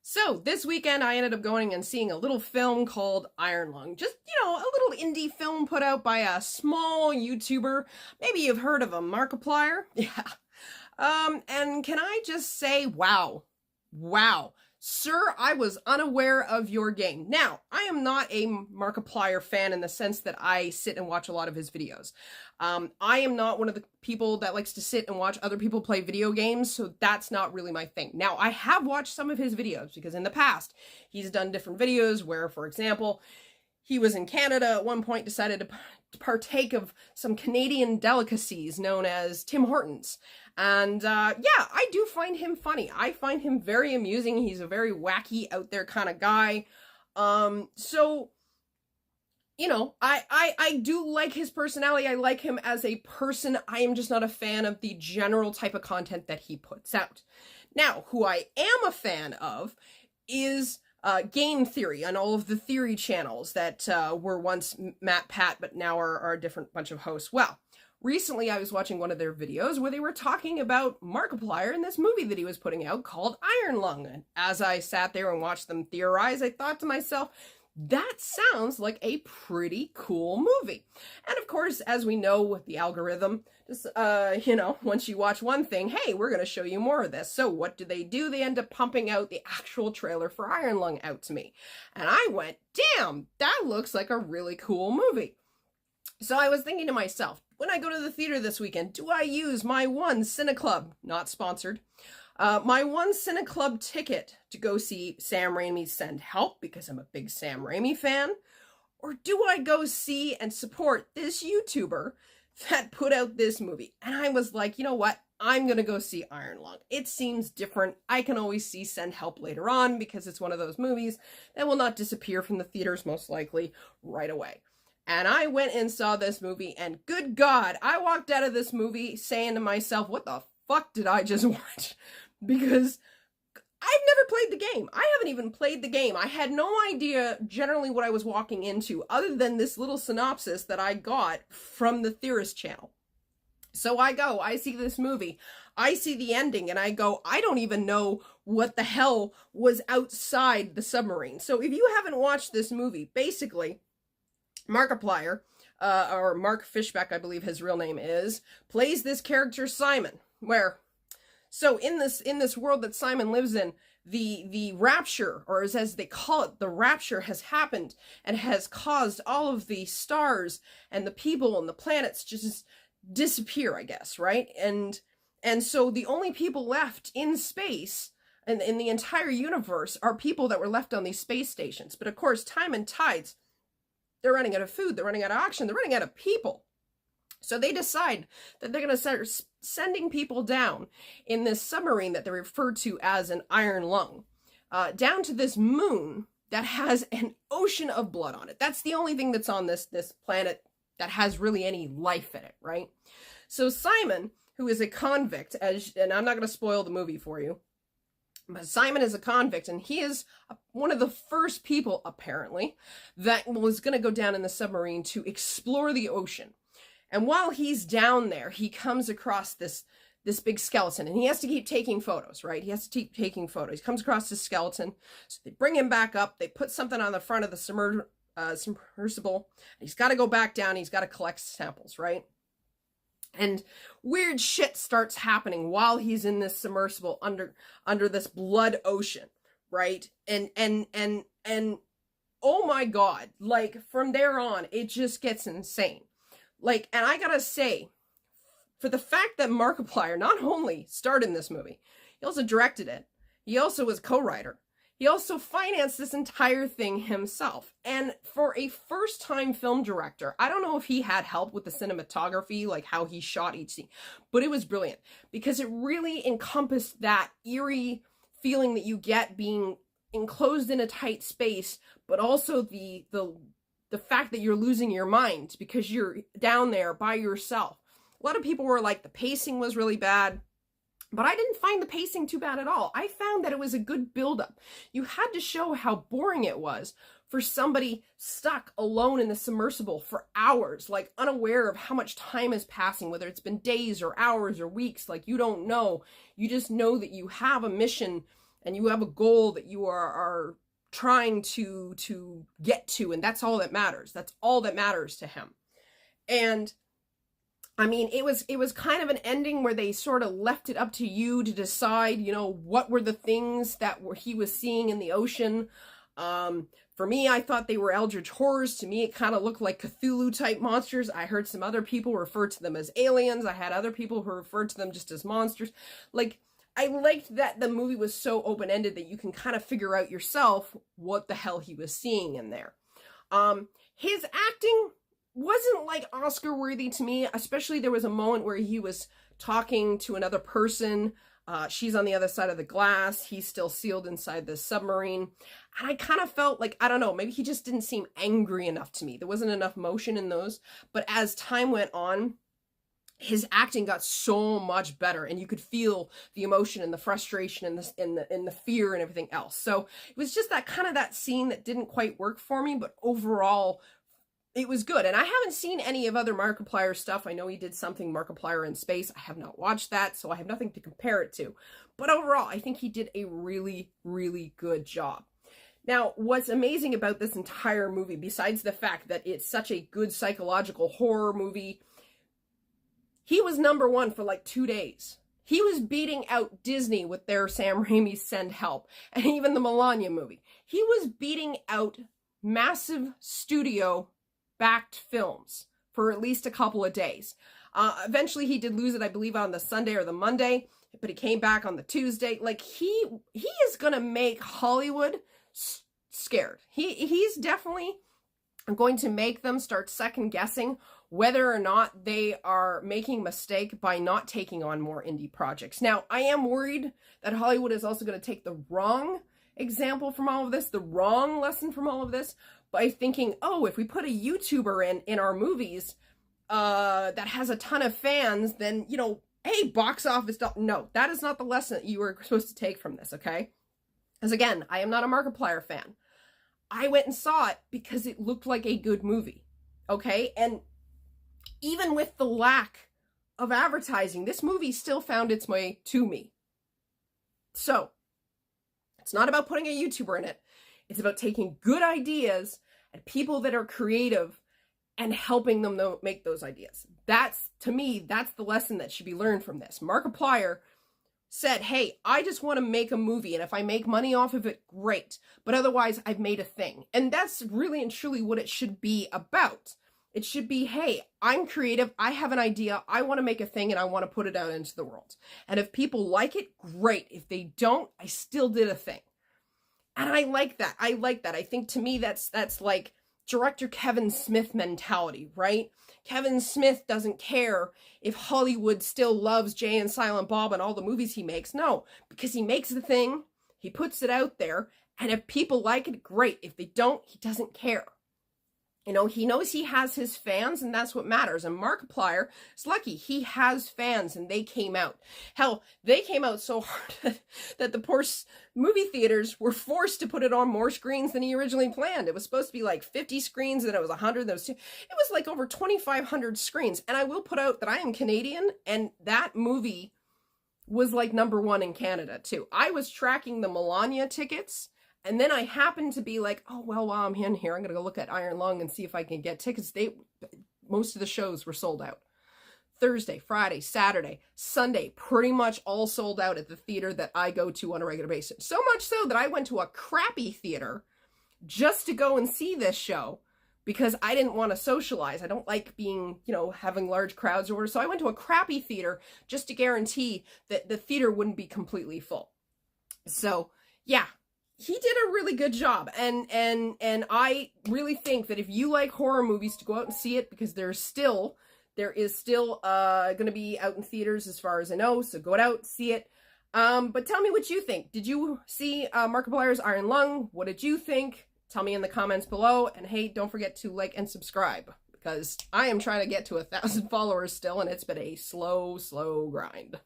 So this weekend I ended up going and seeing a little film called Iron Lung. Just, a little indie film put out by a small YouTuber. Maybe you've heard of him, Markiplier. Yeah. And can I just say, wow. Wow. Sir, I was unaware of your game. Now, I am not a Markiplier fan in the sense that I sit and watch a lot of his videos. I am not one of the people that likes to sit and watch other people play video games, so that's not really my thing. Now, I have watched some of his videos because in the past, he's done different videos where, for example, he was in Canada at one point, decided to partake of some Canadian delicacies known as Tim Hortons. And yeah, I do find him funny. I find him very amusing. He's a very wacky, out there kind of guy. So, I do like his personality. I like him as a person. I am just not a fan of the general type of content that he puts out. Now, who I am a fan of is game theory on all of the theory channels that were once Matt Pat, but now are a different bunch of hosts. Well, recently I was watching one of their videos where they were talking about Markiplier and this movie that he was putting out called Iron Lung. And as I sat there and watched them theorize, I thought to myself, that sounds like a pretty cool movie. And of course, as we know with the algorithm, just, once you watch one thing, hey, we're going to show you more of this. So what do? They end up pumping out the actual trailer for Iron Lung out to me. And I went, damn, that looks like a really cool movie. So I was thinking to myself, when I go to the theater this weekend, do I use my one CineClub, not sponsored, my one CineClub ticket to go see Sam Raimi's Send Help because I'm a big Sam Raimi fan? Or do I go see and support this YouTuber that put out this movie? And I was like, you know what? I'm going to go see Iron Lung. It seems different. I can always see Send Help later on because it's one of those movies that will not disappear from the theaters most likely right away. And I went and saw this movie, and good God, I walked out of this movie saying to myself, what the fuck did I just watch? Because I've never played the game. I haven't even played the game. I had no idea generally what I was walking into other than this little synopsis that I got from the Theorist channel. So I see this movie, I see the ending, and I go, I don't even know what the hell was outside the submarine. So if you haven't watched this movie, basically, Markiplier, or Mark Fishback, I believe his real name is, plays this character Simon, so in this world that Simon lives in, the rapture, or as they call it, the rapture has happened and has caused all of the stars and the people and the planets to just disappear, I guess, right? And so the only people left in space and in the entire universe are people that were left on these space stations. But of course, time and tides, they're running out of food, they're running out of oxygen, they're running out of people. So they decide that they're going to start sending people down in this submarine that they refer to as an Iron Lung, down to this moon that has an ocean of blood on it. That's the only thing that's on this planet that has really any life in it, right? So Simon, who is a convict, and I'm not going to spoil the movie for you, but Simon is a convict, and he is one of the first people, apparently, that was going to go down in the submarine to explore the ocean. And while he's down there, he comes across this big skeleton, and he has to keep taking photos, right? He has to keep taking photos. He comes across this skeleton, so they bring him back up. They put something on the front of the submersible. He's got to go back down. He's got to collect samples, right? And weird shit starts happening while he's in this submersible under this blood ocean, right? And oh my God, like from there on, it just gets insane. Like, and I gotta say, for the fact that Markiplier not only starred in this movie, he also directed it. He also was co-writer. He also financed this entire thing himself. And for a first-time film director, I don't know if he had help with the cinematography, like how he shot each scene, but it was brilliant because it really encompassed that eerie feeling that you get being enclosed in a tight space, but also the fact that you're losing your mind because you're down there by yourself. A lot of people were like, the pacing was really bad. But I didn't find the pacing too bad at all. I found that it was a good buildup. You had to show how boring it was for somebody stuck alone in the submersible for hours, like unaware of how much time is passing, whether it's been days or hours or weeks, like you don't know. You just know that you have a mission and you have a goal that you are trying to get to, and that's all that matters. That's all that matters to him. And I mean, it was kind of an ending where they sort of left it up to you to decide, you know, what were the things that he was seeing in the ocean. For me, I thought they were eldritch horrors. To me, it kind of looked like Cthulhu type monsters. I heard some other people refer to them as aliens. I had other people who referred to them just as monsters. Like, I liked that the movie was so open-ended that you can kind of figure out yourself what the hell he was seeing in there. His acting wasn't like Oscar worthy to me, especially there was a moment where he was talking to another person. She's on the other side of the glass. He's still sealed inside the submarine. And I kind of felt like, I don't know, maybe he just didn't seem angry enough to me. There wasn't enough motion in those. But as time went on, his acting got so much better, and you could feel the emotion and the frustration and the fear and everything else. So it was just that kind of that scene that didn't quite work for me, but overall, it was good. And I haven't seen any of other Markiplier stuff. I know he did something Markiplier in Space. I have not watched that, so I have nothing to compare it to. But overall, I think he did a really, really good job. Now, what's amazing about this entire movie, besides the fact that it's such a good psychological horror movie, he was #1 for like 2 days. He was beating out Disney with their Sam Raimi's Send Help, and even the Melania movie. He was beating out massive studio-backed films for at least a couple of days. Eventually, he did lose it, I believe, on the Sunday or the Monday, but he came back on the Tuesday. Like, he is gonna make Hollywood scared. He's definitely going to make them start second-guessing whether or not they are making a mistake by not taking on more indie projects. Now, I am worried that Hollywood is also going to take the wrong example from all of this, the wrong lesson from all of this, by thinking, oh, if we put a YouTuber in our movies that has a ton of fans, then, you know, hey, box office. No, that is not the lesson that you were supposed to take from this, okay? Because again, I am not a Markiplier fan. I went and saw it because it looked like a good movie, okay? And even with the lack of advertising, this movie still found its way to me. So, it's not about putting a YouTuber in it. It's about taking good ideas and people that are creative and helping them make those ideas. That's, to me, that's the lesson that should be learned from this. Markiplier said, hey, I just want to make a movie, and if I make money off of it, great. But otherwise, I've made a thing. And that's really and truly what it should be about. It should be, hey, I'm creative, I have an idea, I want to make a thing, and I want to put it out into the world. And if people like it, great. If they don't, I still did a thing. And I like that. I like that. I think, to me, that's like director Kevin Smith mentality, right? Kevin Smith doesn't care if Hollywood still loves Jay and Silent Bob and all the movies he makes. No, because he makes the thing, he puts it out there, and if people like it, great. If they don't, he doesn't care. You know, he knows he has his fans, and that's what matters. And Markiplier is lucky. He has fans, and they came out. Hell, they came out so hard that the poor movie theaters were forced to put it on more screens than he originally planned. It was supposed to be like 50 screens, and then it was 100. It was like over 2,500 screens. And I will put out that I am Canadian, and that movie was like #1 in Canada, too. I was tracking the Melania tickets, and then I happened to be like, oh, well, while I'm in here, I'm going to go look at Iron Lung and see if I can get tickets. Most of the shows were sold out. Thursday, Friday, Saturday, Sunday, pretty much all sold out at the theater that I go to on a regular basis. So much so that I went to a crappy theater just to go and see this show because I didn't want to socialize. I don't like being, you know, having large crowds or whatever. So I went to a crappy theater just to guarantee that the theater wouldn't be completely full. So, yeah. He did a really good job, and I really think that if you like horror movies, to go out and see it, because there is still going to be out in theaters as far as I know, so go out, see it. But tell me what you think. Did you see Markiplier's Iron Lung? What did you think? Tell me in the comments below, and hey, don't forget to like and subscribe, because I am trying to get to 1,000 followers still, and it's been a slow grind.